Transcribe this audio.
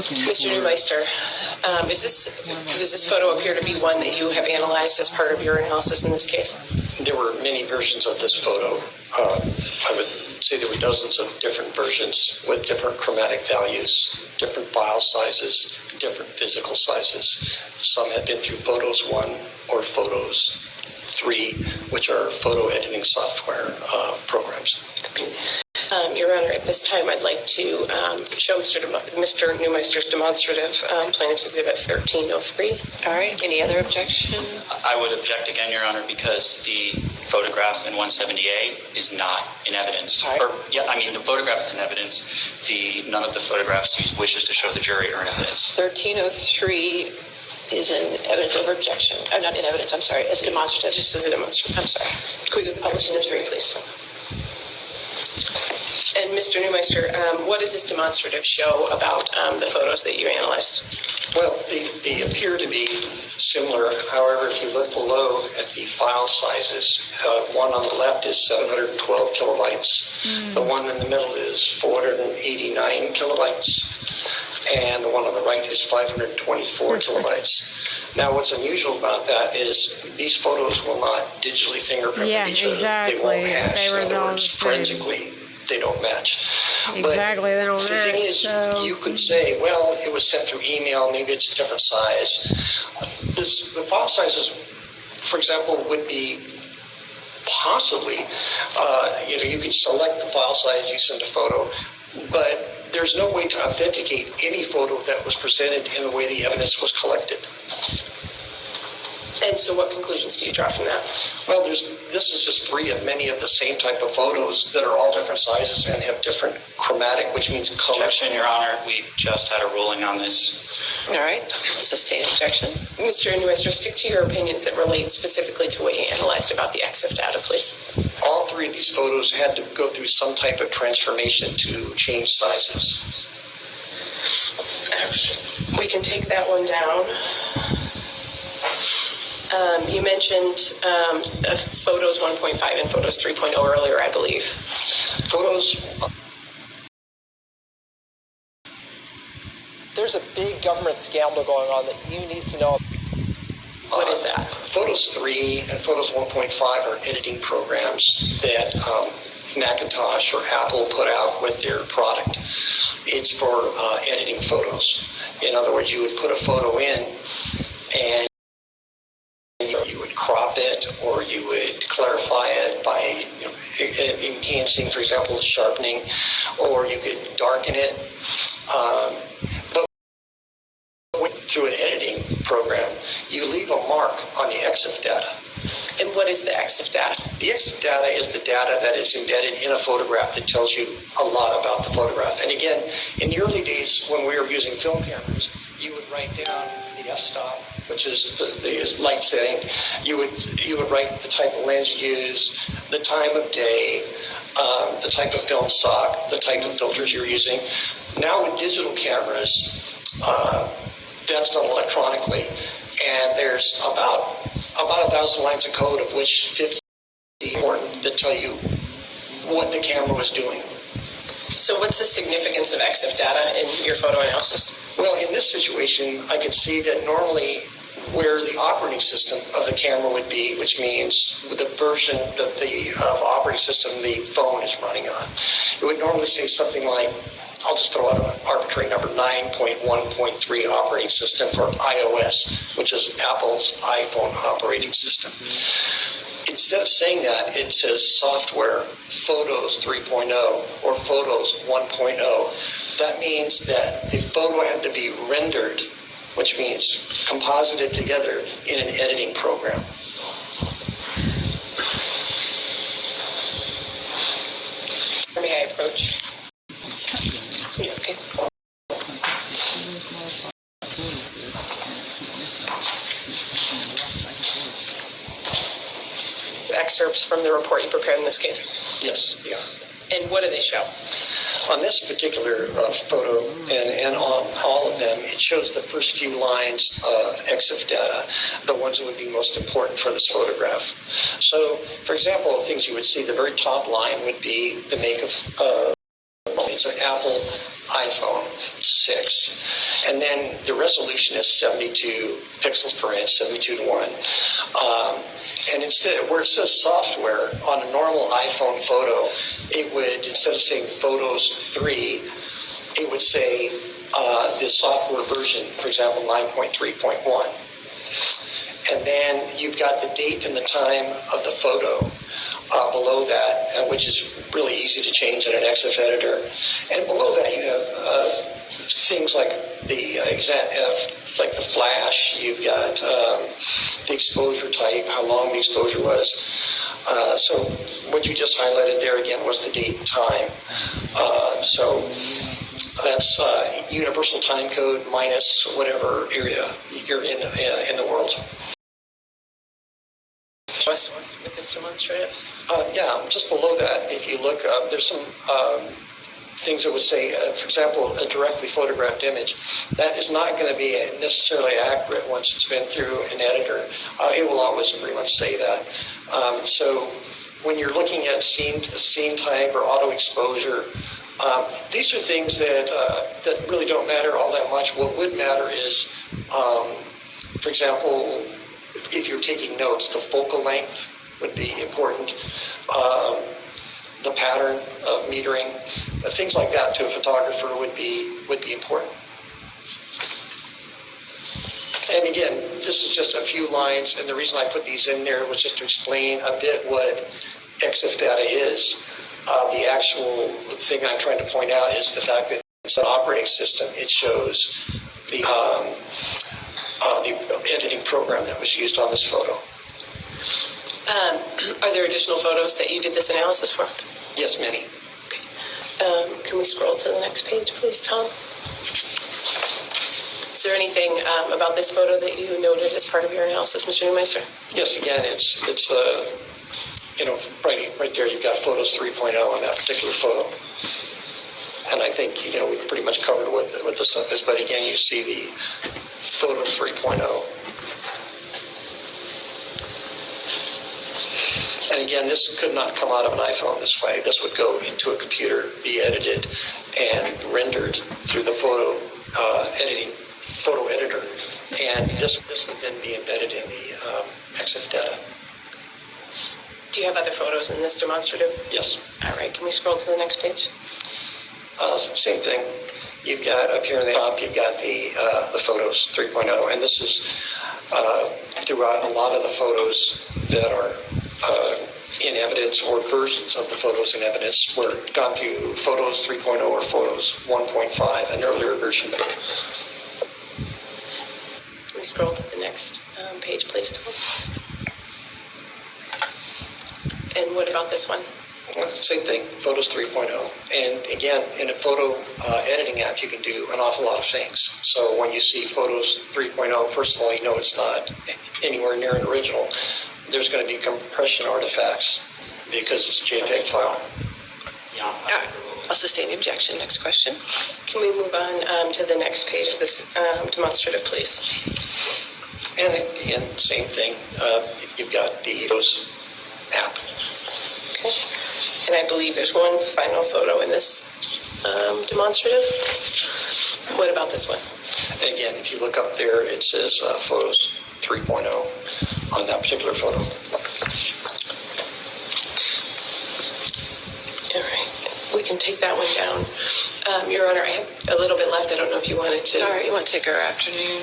Mr. Neumeister, does this photo appear to be one that you have analyzed as part of your analysis in this case? There were many versions of this photo. I would say there were dozens of different versions with different chromatic values, different file sizes, different physical sizes. Some had been through Photos 1 or Photos 3, which are photo editing software programs. Okay. Your Honor, at this time, I'd like to show Mr. Neumeister's demonstrative, Plaintiff's Exhibit 1303. All right. Any other objection? I would object again, Your Honor, because the photograph in 170A is not in evidence. Right. The photograph is in evidence. None of the photographs he wishes to show the jury are in evidence. 1303 is in evidence over objection. Not in evidence, I'm sorry, as a demonstrative. Just as a demonstrative. I'm sorry. Could we publish the three, please? And Mr. Neumeister, what does this demonstrative show about the photos that you analyzed? Well, they appear to be similar. However, if you look below at the file sizes, one on the left is 712 kilobytes. The one in the middle is 489 kilobytes. And the one on the right is 524 kilobytes. Now, what's unusual about that is these photos will not digitally fingerprint each other. Exactly. They won't match. In other words, forensically, they don't match. Exactly, they don't match. The thing is, you could say, well, it was sent through email, maybe it's a different size. The file sizes, for example, would be possibly, you can select the file size, you send a photo, but there's no way to authenticate any photo that was presented in the way the evidence was collected. And so what conclusions do you draw from that? Well, this is just three of many of the same type of photos that are all different sizes and have different chromatic, which means color. Objection, Your Honor. We just had a ruling on this. All right. Sustained objection. Mr. Neumeister, stick to your opinions that relate specifically to what you analyzed about the EXIF data, please. All three of these photos had to go through some type of transformation to change sizes. We can take that one down. You mentioned Photos 1.5 and Photos 3.0 earlier, I believe. There's a big government scandal going on that you need to know. What is that? Photos 3 and Photos 1.5 are editing programs that Macintosh or Apple put out with their product. It's for editing photos. In other words, you would put a photo in and you would crop it, or you would clarify it by enhancing, for example, sharpening, or you could darken it. But through an editing program, you leave a mark on the EXIF data. And what is the EXIF data? The EXIF data is the data that is embedded in a photograph that tells you a lot about the photograph. And again, in the early days when we were using film cameras, you would write down the f-stop, which is the light setting. You would write the type of lens you use, the time of day, the type of film stock, the type of filters you're using. Now with digital cameras, that's done electronically, and there's about 1,000 lines of code, of which 50 important that tell you what the camera was doing. So what's the significance of EXIF data in your photo analysis? Well, in this situation, I can see that normally where the operating system of the camera would be, which means the version of the operating system the phone is running on, it would normally say something like, I'll just throw out an arbitrary number, 9.1.3 operating system for iOS, which is Apple's iPhone operating system. Instead of saying that, it says software, Photos 3.0 or Photos 1.0. That means that the photo had to be rendered, which means composited together in an editing program. May I approach? Yeah, okay. Excerpts from the report you prepared in this case? Yes, yeah. And what do they show? On this particular photo, and on all of them, it shows the first few lines of EXIF data, the ones that would be most important for this photograph. So, for example, things you would see, the very top line would be the make of It's an Apple iPhone 6. And then the resolution is 72 pixels per inch, 72 to 1. And instead, where it says software, on a normal iPhone photo, it would, instead of saying Photos 3, it would say the software version, for example, 9.3.1. And then you've got the date and the time of the photo below that, which is really easy to change in an EXIF editor. And below that, you have things like the like the flash. You've got the exposure type, how long the exposure was. So what you just highlighted there again was the date and time. So that's universal time code minus whatever area you're in the world. With this demonstrative? Yeah, just below that, if you look up, there's some things that would say, for example, a directly photographed image. That is not going to be necessarily accurate once it's been through an editor. It will always pretty much say that. So when you're looking at scene type or auto exposure, these are things that really don't matter all that much. What would matter is, for example, if you're taking notes, the focal length would be important. The pattern of metering, things like that to a photographer would be important. And again, this is just a few lines, and the reason I put these in there was just to explain a bit what EXIF data is. The actual thing I'm trying to point out is the fact that it's an operating system. It shows the editing program that was used on this photo. Are there additional photos that you did this analysis for? Yes, many. Okay. Can we scroll to the next page, please, Tom? Is there anything about this photo that you noted as part of your analysis, Mr. Neumeister? Yes, again, it's right there you've got Photos 3.0 on that particular photo. And I think, we pretty much covered what the stuff is, but again, you see the Photo 3.0. And again, this could not come out of an iPhone this way. This would go into a computer, be edited, and rendered through the photo editor. And this would then be embedded in the EXIF data. Do you have other photos in this demonstrative? Yes. All right. Can we scroll to the next page? Same thing. You've got up here in the top, you've got the Photos 3.0, and this is throughout a lot of the photos that are in evidence, or versions of the photos in evidence, were gone through Photos 3.0 or Photos 1.5, an earlier version. Can we scroll to the next page, please, Tom? And what about this one? Same thing, Photos 3.0. And again, in a photo editing app, you can do an awful lot of things. So when you see Photos 3.0, first of all, you know it's not anywhere near an original. There's going to be compression artifacts because it's a JPEG file. Yeah. All right. I'll sustain the objection. Next question. Can we move on to the next page of this demonstrative, please? And again, same thing. You've got the Photos app. Okay. And I believe there's one final photo in this demonstrative. What about this one? Again, if you look up there, it says Photos 3.0 on that particular photo. All right. We can take that one down. Your Honor, I have a little bit left. I don't know if you wanted to. All right, you want to take our afternoon?